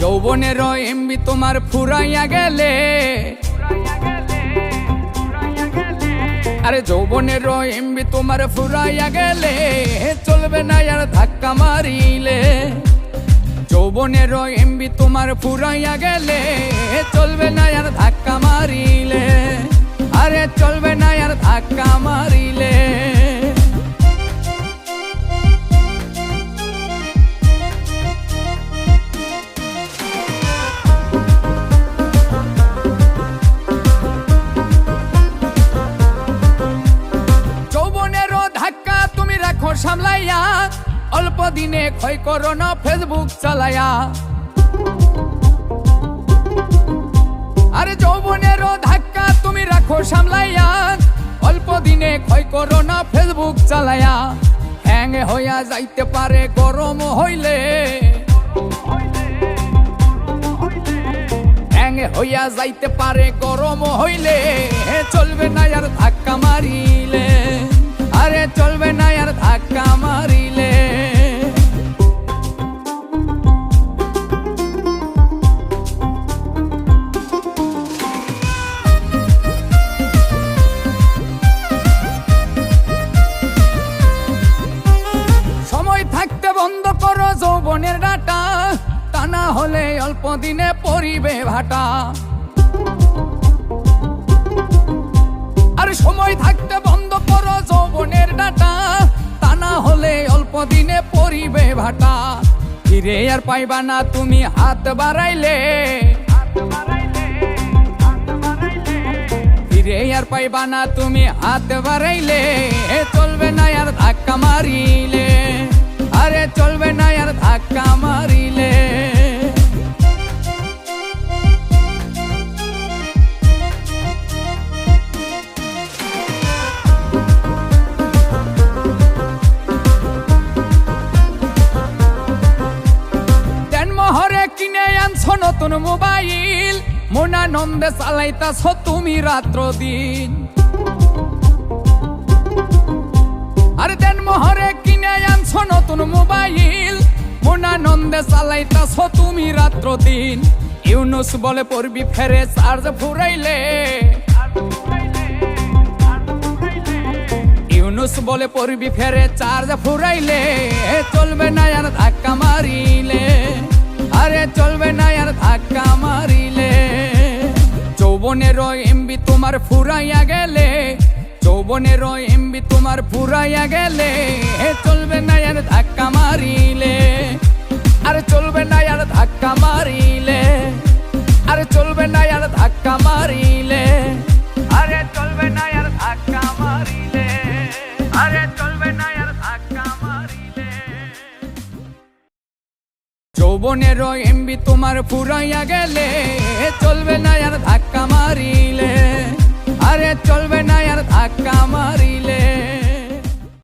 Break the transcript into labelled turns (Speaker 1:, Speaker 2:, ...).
Speaker 1: যৌবনের এমবি তোমার ফুরাইয়া গেলে, আরে যৌবনের এমবি তোমার ফুরাইয়া গেলে চলবে না আর ধাক্কা মারিলে। যৌবনের এমবি তোমার ফুরাইয়া গেলে চলবে না আর ধাক্কা মারিলে, আরে চলবে না আর ধাক্কা মারিলে। সামলাইয়া অল্প দিনে ক্ষয় করো না ফেসবুক চালাইয়া, আরে যৌবনের ধাক্কা তুমি রাখো সামলাইয়া অল্প দিনে ক্ষয় করো না ফেসবুক চালাইয়া। হ্যাং হইয়া যাইতে পারে গরম হইলে, হ্যাং হইয়া যাইতে পারে গরম হইলে চলবে না আর ধাক্কা মারিলে, আরে চলবে না আর ধাক্কা মারিলে। সময় থাকতে বন্ধ করো যৌবনের ডাটা, তা না হলে অল্প দিনে পড়িবে ভাটা। আর সময় থাকতে বন্ধ করো যৌবনের ডাটা, তা না হলে অল্প দিনে পড়িবে ভাটা। ফিরে আর পাইবা না তুমি হাত বাড়াইলে, ফিরে আর পাইবা না তুমি হাত বাড়াইলে চলবে না আর ধাক্কা মারিলে, আরে চলবে না আর ধাক্কা মারিলে। কিনে আনছো নতুন মোবাইল, মনানন্দে চালাইতাছ তুমি রাত্র দিন। আরে দেন মোহরে কিনে আনছো নতুন মোবাইল, মনানন্দে চালাইতাছ তুমি রাত্র দিন। ইউনুস বলে পড়বি ফেরে চার্জ ফুরাইলে, ইউনুস বলে পড়বি ফেরে চার্জ ফুরাইলে চলবে না আর ধাক্কা মারিলে, আরে চলবে না আর ধাক্কা মারিলে। যৌবনের এমবি তোমার ফুরাইয়া গেলে, যৌবনের এমবি তোমার ফুরাইয়া গেলে চলবে না আর ধাক্কা মারিলে, আরে চলবে না আর ধাক্কা মারিলে, আরে চলবে না আর ধাক্কা মারিলে, আরে চলবে না আর ধাক্কা মারিলে, আরে চলবে না আর ধাক্কা মারিলে। যৌবনের এমবি তোমার ফুরাইয়া গেলে চলবে না আর ধাক্কা মারিলে, আরে চলবে না আর ধাক্কা মারিলে।